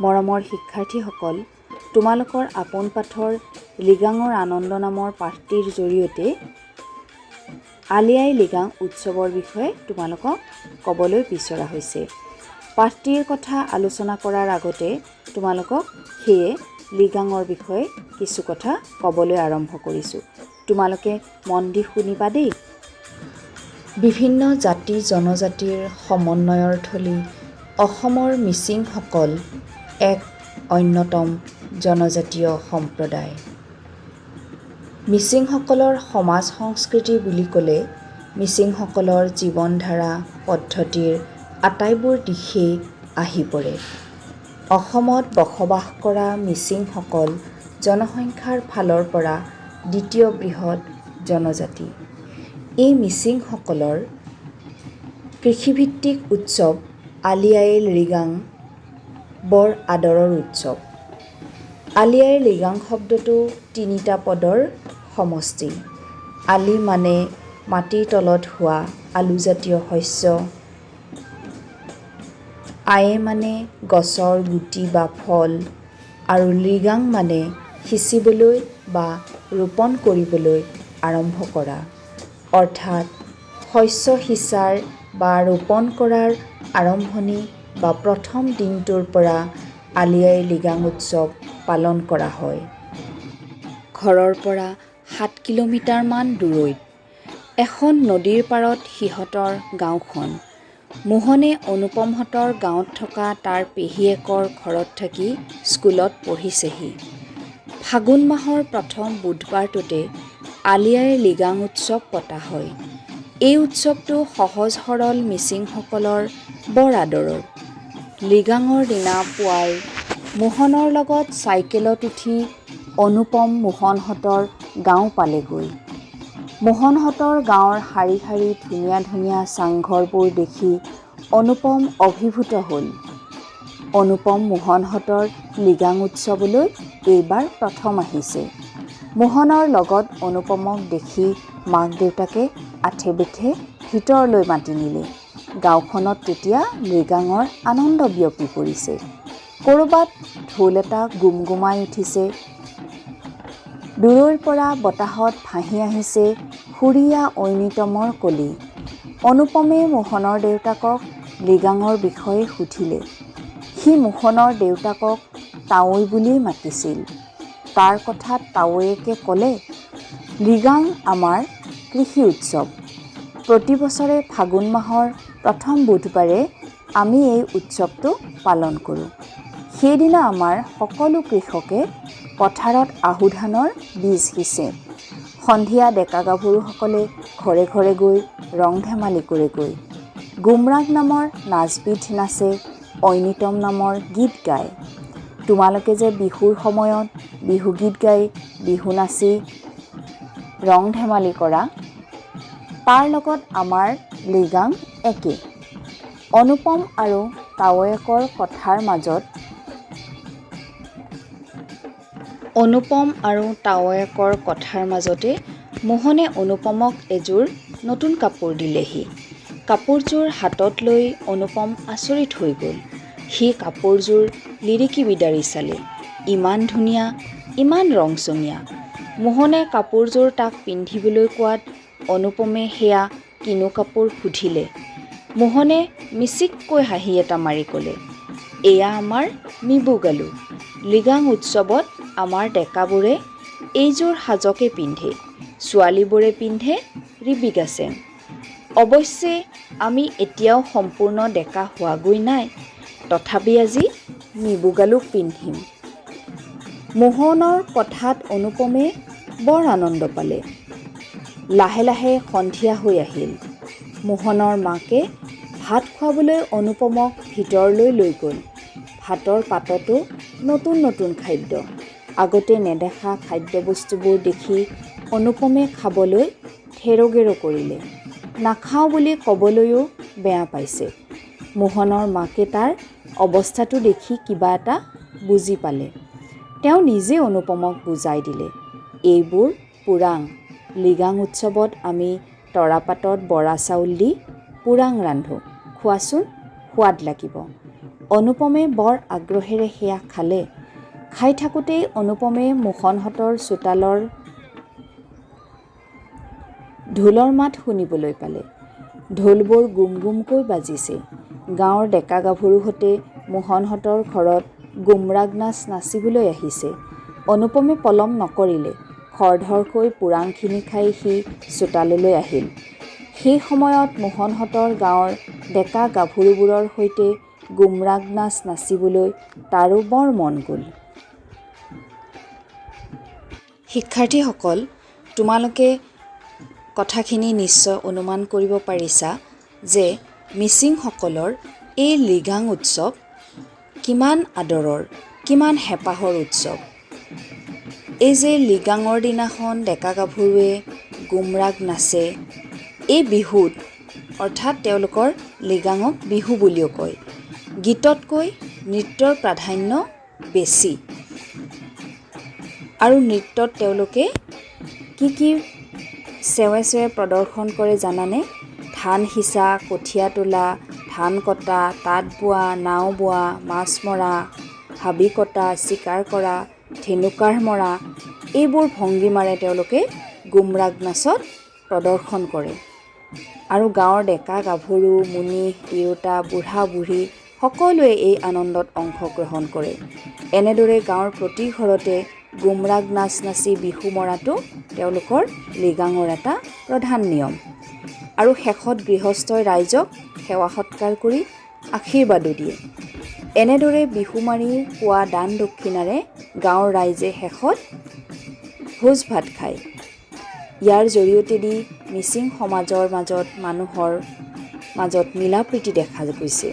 মৰমৰ শিক্ষাৰ্থীসকল, তোমালোকৰ আপোন পাঠৰ লিগাঙৰ আনন্দ নামৰ পাঠটিৰ জৰিয়তে আলি আই লিগাং উৎসৱৰ বিষয়ে তোমালোকক ক'বলৈ বিচৰা হৈছে। পাঠটিৰ কথা আলোচনা কৰাৰ আগতে তোমালোকক সেয়ে লিগাঙৰ বিষয়ে কিছু কথা ক'বলৈ আৰম্ভ কৰিছোঁ। তোমালোকে মন দি শুনিবা দেই। বিভিন্ন জাতি জনজাতিৰ সমন্বয়ৰ থলী অসমৰ মিচিংসকল এক অন্যতম জনজাতীয় সম্প্ৰদায়। মিচিংসকলৰ সমাজ সংস্কৃতি বুলি ক'লে মিচিংসকলৰ জীৱনধাৰা পদ্ধতিৰ আটাইবোৰ দিশেই আহি পৰে। অসমত বসবাস কৰা মিচিংসকল জনসংখ্যাৰ ফালৰ পৰা দ্বিতীয় বৃহৎ জনজাতি। এই মিচিংসকলৰ কৃষিভিত্তিক উৎসৱ আলি আই লিগাং বৰ আদৰৰ উৎসৱ। আলি আই লিগাং শব্দটো তিনিটা পদৰ সমষ্টি। আলি মানে মাটিৰ তলত হোৱা আলুজাতীয় শস্য, আয়ে মানে গছৰ গুটি বা ফল, আৰু লিগাং মানে সিঁচিবলৈ বা ৰোপণ কৰিবলৈ আৰম্ভ কৰা, অৰ্থাৎ শস্য সিঁচাৰ বা ৰোপণ কৰাৰ আৰম্ভণি বা প্ৰথম দিনটোৰ পৰা আলি আই লিগাং উৎসৱ পালন কৰা হয়। ঘৰৰ পৰা 7 কিলোমিটাৰমান দূৰৈত এখন নদীৰ পাৰত সিহঁতৰ গাঁওখন। মোহনে অনুপমহঁতৰ গাঁৱত থকা তাৰ পেহীয়েকৰ ঘৰত থাকি স্কুলত পঢ়িছেহি। ফাগুন মাহৰ প্ৰথম বুধবাৰটোতে আলি আই লিগাং উৎসৱ পতা হয়। এই উৎসৱটো সহজ সৰল মিচিংসকলৰ বৰ আদৰৰ। লিগাঙৰ দিনা পুৱাই মোহনৰ লগত চাইকেলত উঠি অনুপম মোহনহঁতৰ গাঁও পালেগৈ। মোহনহঁতৰ গাঁৱৰ শাৰী শাৰী ধুনীয়া ধুনীয়া চাংঘৰবোৰ দেখি অনুপম অভিভূত হ'ল। অনুপম মোহনহঁতৰ লিগাং উৎসৱলৈ এইবাৰ প্ৰথম আহিছে। মোহনৰ লগত অনুপমক দেখি মাক দেউতাকে আঠে বেঠে ভিতৰলৈ মাতি নিলে। গাঁওখনত তেতিয়া লিগাঙৰ আনন্দ বিয়পি পৰিছে। ক'ৰবাত ঢোল এটা গুমগুমাই উঠিছে। দূৰৈৰ পৰা বতাহত ভাহি আহিছে সুৰীয়া ঐনিতমৰ কলি। অনুপমে মোহনৰ দেউতাকক লিগাঙৰ বিষয়ে সুধিলে। সি মোহনৰ দেউতাকক তাৱৈ বুলিয়েই মাতিছিল। তাৰ কথাত তাৱৈয়েকে ক'লে, লিগাং আমাৰ কৃষি উৎসৱ। প্ৰতি বছৰে ফাগুন মাহৰ প্ৰথম বুধবাৰে আমি এই উৎসৱটো পালন কৰোঁ। সেইদিনা আমাৰ সকলো কৃষকে পথাৰত আহু ধানৰ বীজ সিঁচে। সন্ধিয়া ডেকা গাভৰুসকলে ঘৰে ঘৰে গৈ ৰং ধেমালি কৰেগৈ। গুমৰাগ নামৰ নাচবিধ নাচে, ঐনিতম নামৰ গীত গায়। তোমালোকে যে বিহুৰ সময়ত বিহুগীত গাই বিহু নাচি ৰং ধেমালি কৰা, তাৰ লগত আমাৰ লিগাং একে। অনুপম আৰু তাৱৈয়েকৰ কথাৰ মাজতে মোহনে অনুপমক এযোৰ নতুন কাপোৰ দিলেহি। কাপোৰযোৰ হাতত লৈ অনুপম আচৰিত হৈ গ'ল। সি কাপোৰযোৰ লিৰিকি বিদাৰি চালে। ইমান ধুনীয়া, ইমান ৰংচঙীয়া। মোহনে কাপোৰযোৰ তাক পিন্ধিবলৈ কোৱাত অনুপমে সেয়া কিনো কাপোৰ সুধিলে। মোহনে মিচিককৈ হাঁহি এটা মাৰি ক'লে, এয়া আমাৰ মিবু গালো। লিগাং উৎসৱত আমাৰ ডেকাবোৰে এইযোৰ সাজকে পিন্ধে, ছোৱালীবোৰে পিন্ধে ৰিবিগাচেং। অৱশ্যে আমি এতিয়াও সম্পূৰ্ণ ডেকা হোৱাগৈ নাই, তথাপি আজি মিবু গালুক পিন্ধিম। মোহনৰ কথাত অনুপমে বৰ আনন্দ পালে। লাহে লাহে সন্ধিয়া হৈ আহিল। মোহনৰ মাকে ভাত খুৱাবলৈ অনুপমক ভিতৰলৈ লৈ গ'ল। ভাতৰ পাততো নতুন নতুন খাদ্য। আগতে নেদেখা খাদ্যবস্তুবোৰ দেখি অনুপমে খাবলৈ থেৰগেৰ কৰিলে। নাখাওঁ বুলি ক'বলৈও বেয়া পাইছে। মোহনৰ মাকে তাৰ অৱস্থাটো দেখি কিবা এটা বুজি পালে। তেওঁ নিজে অনুপমক বুজাই দিলে, এইবোৰ পুৰাং। লিগাং উৎসৱত আমি তৰাপাতত বৰা চাউল দি পুৰাং ৰান্ধোঁ, খোৱাচোন, সোৱাদ লাগিব। অনুপমে বৰ আগ্ৰহেৰে সেয়া খালে। খাই থাকোঁতেই অনুপমে মোহনহঁতৰ চোতালৰ ঢোলৰ মাত শুনিবলৈ পালে। ঢোলবোৰ গুম গুমকৈ বাজিছে। গাঁৱৰ ডেকা গাভৰুহঁতে মোহনহঁতৰ ঘৰত গুমৰাগ নাচ নাচিবলৈ আহিছে। অনুপমে পলম নকৰিলে। খৰধৰকৈ পোৰাংখিনি খাই সি চোতাললৈ আহিল। সেই সময়ত মোহনহঁতৰ গাঁৱৰ ডেকা গাভৰুবোৰৰ সৈতে গুমৰাগ নাচ নাচিবলৈ তাৰো বৰ মন গ'ল। শিক্ষাৰ্থীসকল, তোমালোকে কথাখিনি নিশ্চয় অনুমান কৰিব পাৰিছা যে মিচিংসকলৰ এই লিগাং উৎসৱ কিমান আদৰৰ, কিমান হেঁপাহৰ উৎসৱ। এই যে লিগাঙৰ দিনাখন ডেকা গাভৰুৱে গুমৰাগ নাচে, এই বিহুত অৰ্থাৎ তেওঁলোকৰ লিগাঙক বিহু বুলিও কয়। গীততকৈ নৃত্যৰ প্ৰাধান্য বেছি। আৰু নৃত্যত তেওঁলোকে কি কি চেৱে চেৱে প্ৰদৰ্শন কৰে জানানে? ধান সিঁচা, কঠীয়া তোলা, ধান কটা, তাঁত বোৱা, নাও বোৱা, মাছ মৰা, হাবি কটা, চিকাৰ কৰা, ধেনু কাঢ় মৰা, এইবোৰ ভংগীমাৰে তেওঁলোকে গুমৰাগ নাচত প্ৰদৰ্শন কৰে। আৰু গাঁৱৰ ডেকা গাভৰু, মুনি তিৰোতা, বুঢ়া বুঢ়ী সকলোৱে এই আনন্দত অংশগ্ৰহণ কৰে। এনেদৰে গাঁৱৰ প্ৰতি ঘৰতে গুমৰাগ নাচ নাচি বিহু মৰাটো তেওঁলোকৰ লিগাঙৰ এটা প্ৰধান নিয়ম। আৰু শেষত গৃহস্থই ৰাইজক সেৱা সৎকাৰ কৰি আশীৰ্বাদো দিয়ে। এনেদৰে বিহু মাৰি পোৱা দান দক্ষিণাৰে গাঁৱৰ ৰাইজে শেষত ভোজ ভাত খায়। ইয়াৰ জৰিয়তেদি মিচিং সমাজৰ মাজত মানুহৰ মাজত মিলা প্ৰীতি দেখা গৈছে।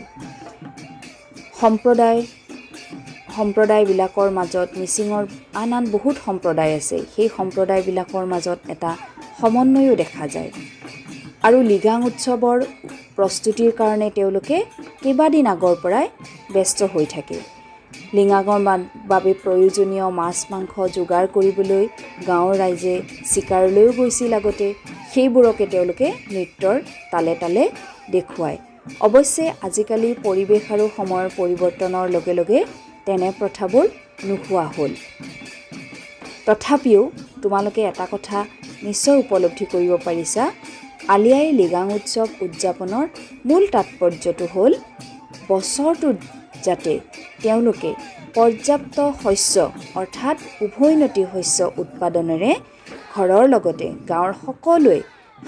সম্প্ৰদায়বিলাকৰ মাজত মিচিঙৰ আন আন বহুত সম্প্ৰদায় আছে। সেই সম্প্ৰদায়বিলাকৰ মাজত এটা সমন্বয়ো দেখা যায়। আৰু লিগাং উৎসৱৰ প্ৰস্তুতিৰ কাৰণে তেওঁলোকে কেইবাদিন আগৰ পৰাই ব্যস্ত হৈ থাকে। লিগাঙৰ বাবে প্ৰয়োজনীয় মাছ মাংস যোগাৰ কৰিবলৈ গাঁৱৰ ৰাইজে চিকাৰলৈও গৈছিল আগতে। সেইবোৰকে তেওঁলোকে নৃত্যৰ তালে তালে দেখুৱায়। অৱশ্যে আজিকালি পৰিৱেশ আৰু সময়ৰ পৰিৱৰ্তনৰ লগে লগে তেনে প্ৰথাবোৰ নোহোৱা হ'ল। তথাপিও তোমালোকে এটা কথা নিশ্চয় উপলব্ধি কৰিব পাৰিছা, আলি আই লিগাং উৎসৱ উদযাপনৰ মূল তাৎপৰ্যটো হ'ল বছৰটোত যাতে তেওঁলোকে পৰ্যাপ্ত শস্য অৰ্থাৎ উভৈনদী শস্য উৎপাদনেৰে ঘৰৰ লগতে গাঁৱৰ সকলোৱে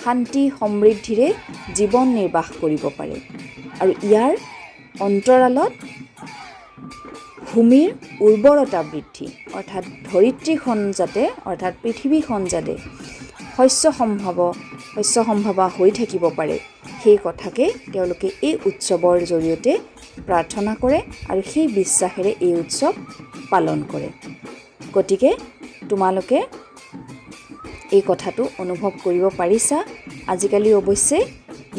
শান্তি সমৃদ্ধিৰে জীৱন নিৰ্বাহ কৰিব পাৰে। আৰু ইয়াৰ অন্তৰালত ভূমিৰ উৰ্বৰতা বৃদ্ধি অৰ্থাৎ ধৰিত্ৰীখন যাতে অৰ্থাৎ পৃথিৱীখন যাতে শস্য সম্ভাৱা হৈ থাকিব পাৰে, সেই কথাকে তেওঁলোকে এই উৎসৱৰ জৰিয়তে প্ৰাৰ্থনা কৰে আৰু সেই বিশ্বাসেৰে এই উৎসৱ পালন কৰে। গতিকে তোমালোকে এই কথাটো অনুভৱ কৰিব পাৰিছা। আজিকালি অৱশ্যে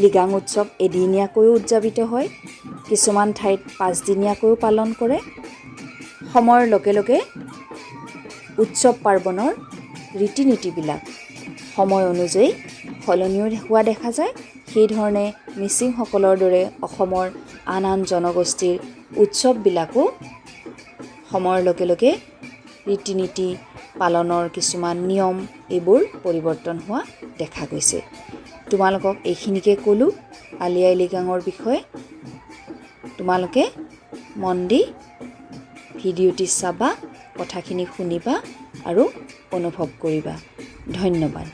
লিগাং উৎসৱ এদিনীয়াকৈও উদযাপিত হয়, কিছুমান ঠাইত 5 দিনীয়াকৈও পালন কৰে। সময়ৰ লগে লগে উৎসৱ পাৰ্বণৰ ৰীতি নীতিবিলাক সময় অনুযায়ী সলনিও হোৱা দেখা যায়। সেইধৰণে মিচিংসকলৰ দৰে অসমৰ আন আন জনগোষ্ঠীৰ উৎসৱবিলাকো সময়ৰ লগে লগে ৰীতি নীতি পালনৰ কিছুমান নিয়ম এইবোৰ পৰিৱৰ্তন হোৱা দেখা গৈছে। তোমালোকক এইখিনিকে ক'লোঁ আলি আই লিগাঙৰ বিষয়ে। তোমালোকে মন দি ভিডিঅ'টি চাবা, কথাখিনি শুনিবা আৰু অনুভৱ কৰিবা। ধন্যবাদ।